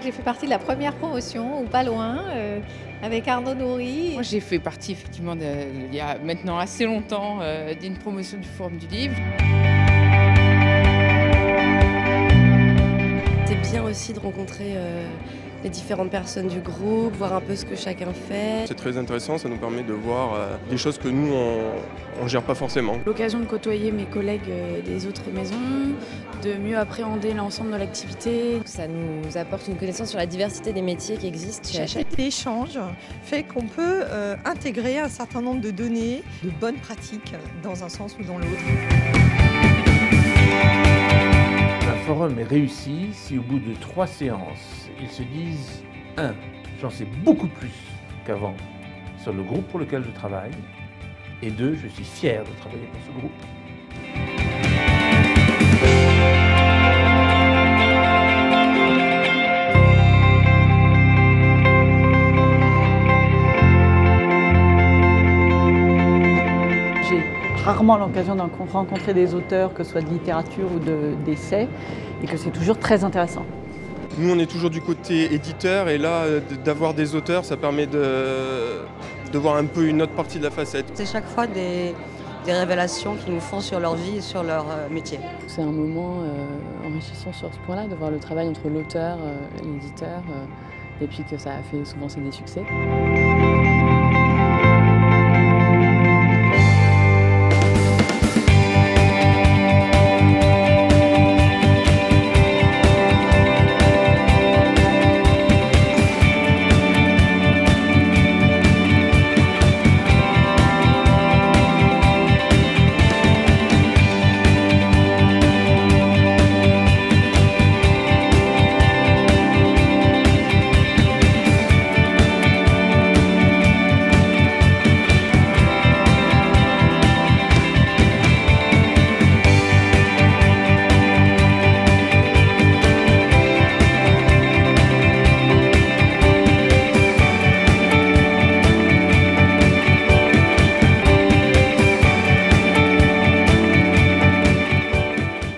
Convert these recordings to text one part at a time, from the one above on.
j'ai fait partie de la première promotion, ou pas loin, avec Arnaud Nourri. Moi, j'ai fait partie effectivement, il y a maintenant assez longtemps, d'une promotion du Forum du Livre. C'est bien aussi de rencontrer les différentes personnes du groupe, voir un peu ce que chacun fait. C'est très intéressant, ça nous permet de voir des choses que nous, on ne gère pas forcément. L'occasion de côtoyer mes collègues des autres maisons, de mieux appréhender l'ensemble de l'activité. Ça nous apporte une connaissance sur la diversité des métiers qui existent chez Hachette. L'échange fait qu'on peut intégrer un certain nombre de données, de bonnes pratiques dans un sens ou dans l'autre. Un forum est réussi si au bout de 3 séances, ils se disent 1. J'en sais beaucoup plus qu'avant sur le groupe pour lequel je travaille, et 2. Je suis fier de travailler pour ce groupe. J'ai rarement l'occasion de rencontrer des auteurs, que ce soit de littérature ou d'essais, et que c'est toujours très intéressant. Nous, on est toujours du côté éditeur, et là, d'avoir des auteurs, ça permet de voir un peu une autre partie de la facette. C'est chaque fois des révélations qu'ils nous font sur leur vie et sur leur métier. C'est un moment enrichissant sur ce point-là, de voir le travail entre l'auteur et l'éditeur, et puis que ça a fait souvent des succès.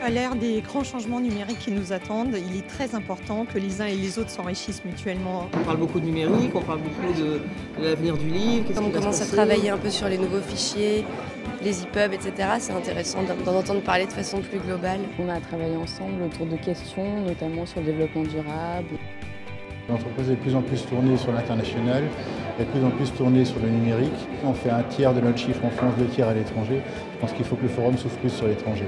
À l'ère des grands changements numériques qui nous attendent, il est très important que les uns et les autres s'enrichissent mutuellement. On parle beaucoup de numérique, on parle beaucoup de l'avenir du livre. Comme on commence à travailler un peu sur les nouveaux fichiers, les EPUB, etc., c'est intéressant d'en entendre parler de façon plus globale. On a travaillé ensemble autour de questions, notamment sur le développement durable. L'entreprise est de plus en plus tournée sur l'international, est de plus en plus tournée sur le numérique. On fait 1/3 de notre chiffre en France, 2/3 à l'étranger. Je pense qu'il faut que le forum s'ouvre plus sur l'étranger.